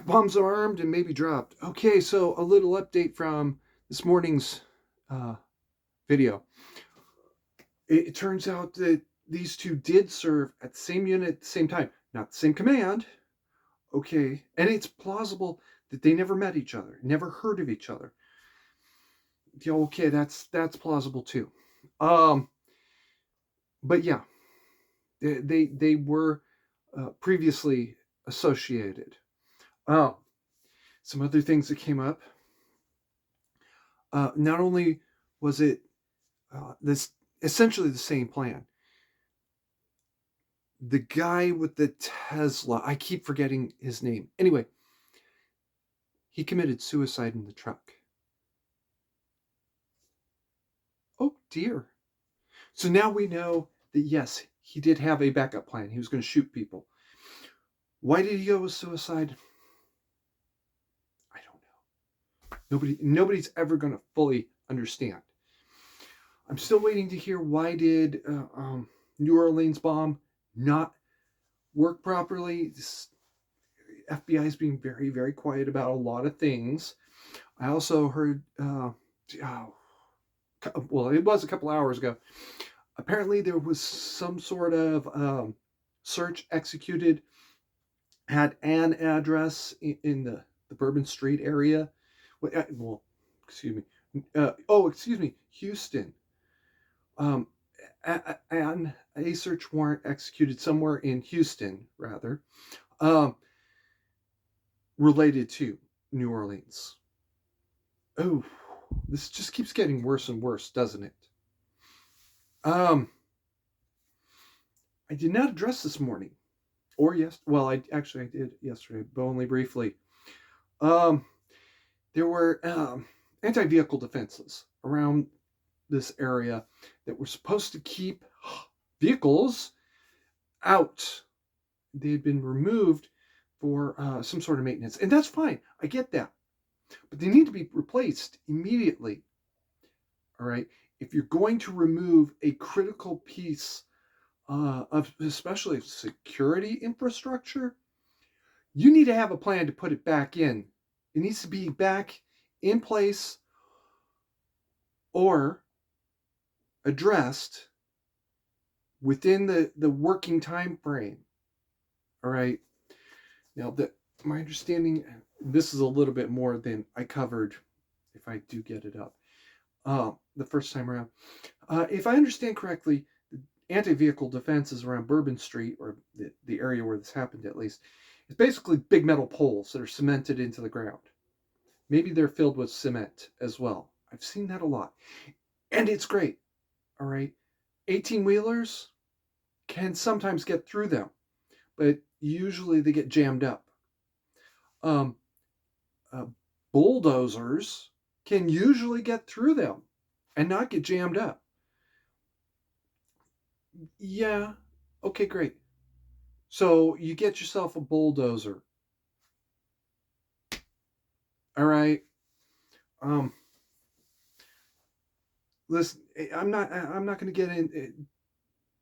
F-bombs are armed and maybe dropped. Okay, so a little update from this morning's uh, video. It turns out that these two did serve at the same unit at the same time. Not the same command. Okay, and it's plausible that they never met each other, never heard of each other. Yeah, okay, that's plausible too. Um, but yeah, they were previously associated. Oh, some other things that came up. Not only was it this essentially the same plan. The guy with the Tesla, I keep forgetting his name. Anyway, he committed suicide in the truck. Oh dear. So now we know that yes, he did have a backup plan. He was going to shoot people. Why did he go with suicide? I don't know. Nobody's ever going to fully understand. I'm still waiting to hear why did New Orleans bomb not work properly. This FBI is being very, very quiet about a lot of things. I also heard, oh, well, it was a couple hours ago. Apparently, there was some sort of search executed at an address in the Bourbon Street area. Well, excuse me. Excuse me, Houston. Um, and a search warrant executed somewhere in Houston, rather, um, related to New Orleans. Oh, this just keeps getting worse and worse, doesn't it? Um, I did not address this morning, or yes, well, I did yesterday, but only briefly. Um, there were anti-vehicle defenses around this area that were supposed to keep vehicles out. They had been removed for some sort of maintenance, and that's fine. I get that, but they need to be replaced immediately. All right. If you're going to remove a critical piece of especially security infrastructure, you need to have a plan to put it back in. It needs to be back in place or addressed within the working time frame. All right. Now, my understanding, this is a little bit more than I covered if I do get it up the first time around. If I understand correctly, the anti-vehicle defenses around Bourbon Street, or the area where this happened at least, is basically big metal poles that are cemented into the ground. Maybe they're filled with cement as well. I've seen that a lot. And it's great. All right. 18 wheelers can sometimes get through them, but usually they get jammed up. Um, uh, Bulldozers can usually get through them and not get jammed up. Yeah. Okay, great. So you get yourself a bulldozer. All right. Um, listen, I'm not going to get in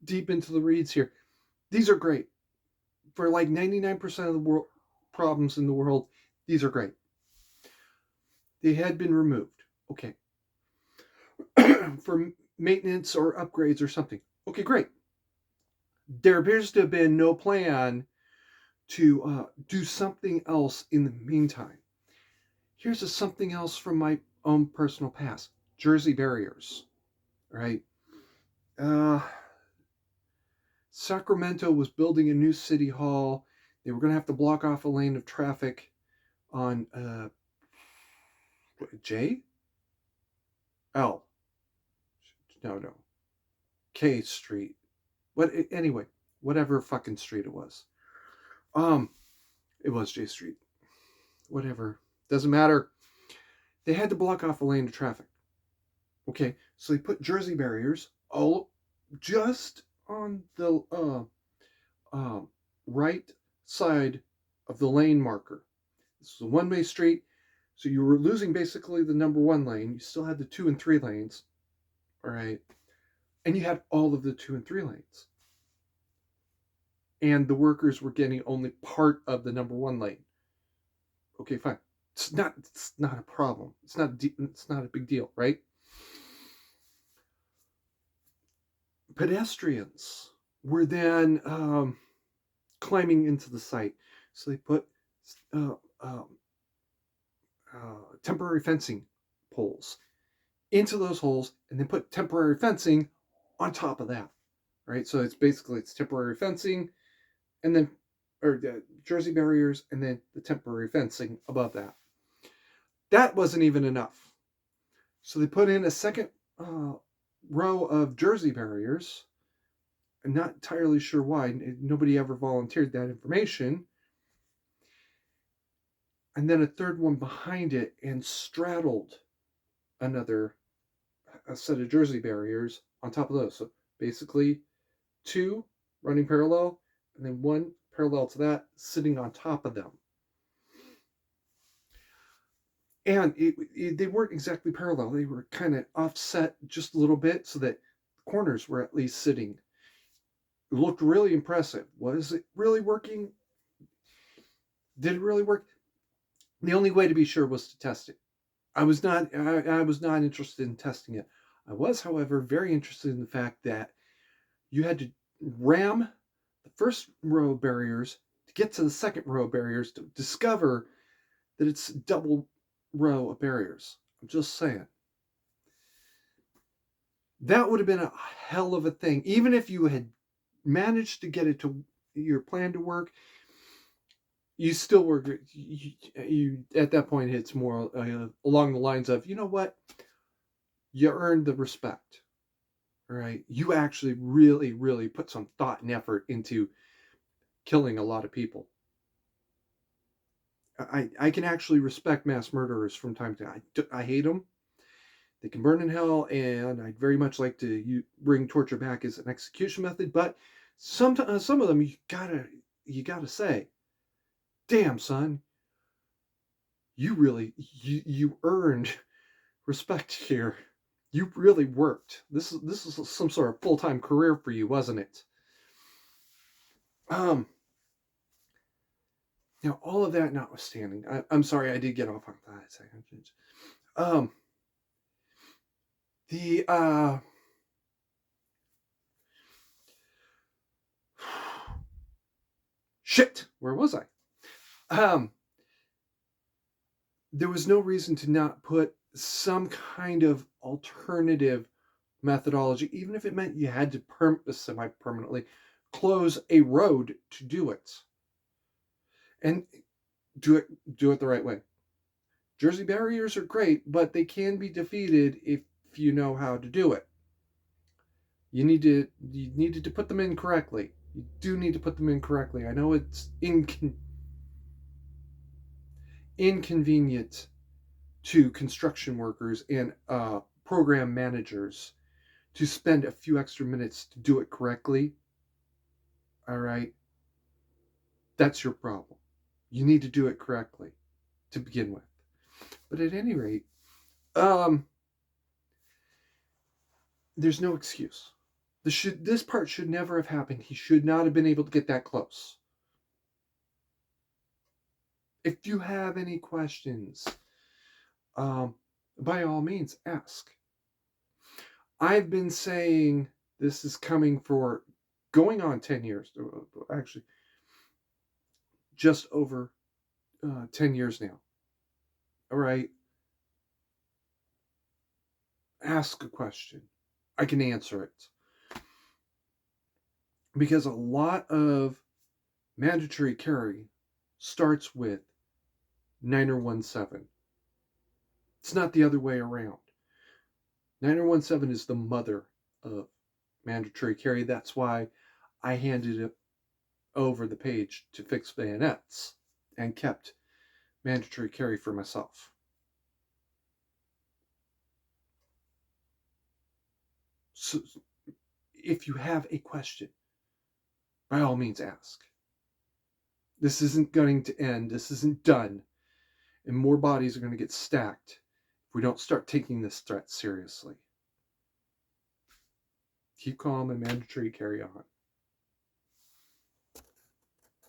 deep into the reads here. These are great for like 99% of the world problems in the world. These are great. They had been removed. Okay. For maintenance or upgrades or something. Okay, great. There appears to have been no plan to do something else in the meantime. Here's something else from my own personal past. Jersey barriers, right? Uh, Sacramento was building a new city hall. They were going to have to block off a lane of traffic on J? L. No. K Street. Anyway, whatever fucking street it was. Um, it was J Street. Whatever. Doesn't matter. They had to block off a lane of traffic. Okay, so they put Jersey barriers all just on the right side of the lane marker. This was a one-way street, so you were losing basically the number one lane. You still had the 2 and 3 lanes, all right, and you had all of the 2 and 3 lanes, and the workers were getting only part of the number one lane. Okay, fine. It's not a problem. It's not a big deal, right? Pedestrians were then climbing into the site. So they put uh, um, temporary fencing poles into those holes and then put temporary fencing on top of that, right? So it's temporary fencing and then, or the Jersey barriers and then the temporary fencing above that. That wasn't even enough. So they put in a second uh, row of Jersey barriers. I'm not entirely sure why. Nobody ever volunteered that information. And then a third one behind it and straddled another a set of Jersey barriers on top of those. So basically, two running parallel, and then one parallel to that sitting on top of them. And they weren't exactly parallel, they were kind of offset just a little bit so that corners were at least sitting. It looked really impressive. Was it really working? Did it really work? The only way to be sure was to test it. I was not interested in testing it. I was, however, very interested in the fact that you had to ram the first row of barriers to get to the second row of barriers to discover that it's a double row of barriers. I'm just saying. That would have been a hell of a thing. Even if you had managed to get it to your plan to work, you still were you at that point it's more along the lines of, you know what, you earned the respect, right? You actually really put some thought and effort into killing a lot of people. I can actually respect mass murderers from time to time. I hate them. They can burn in hell, and I'd very much like to bring torture back as an execution method. But some of them you gotta say, damn son, you earned respect here. You really worked. This is some sort of full time career for you, wasn't it? Um. Now all of that notwithstanding, I'm sorry I did get off on that second. Um. The shit. Where was I? Um. There was no reason to not put some kind of alternative methodology, even if it meant you had to semi permanently close a road to do it, and do it the right way. Jersey barriers are great, but they can be defeated if you know how to do it. You needed to put them in correctly. You do need to put them in correctly. I know it's inconvenient to construction workers and program managers to spend a few extra minutes to do it correctly. All right, that's your problem. You need to do it correctly to begin with. But at any rate, um, there's no excuse. This part should never have happened. He should not have been able to get that close. If you have any questions, um, by all means, ask. I've been saying this is coming for going on 10 years. Actually, just over 10 years now. All right. Ask a question. I can answer it. Because a lot of mandatory carry starts with 9017. It's not the other way around. 9017 is the mother of mandatory carry. That's why I handed it over the page to fix bayonets and kept mandatory carry for myself. So if you have a question, by all means ask. This isn't going to end. This isn't done. And more bodies are going to get stacked if we don't start taking this threat seriously. Keep calm and mandatory carry on.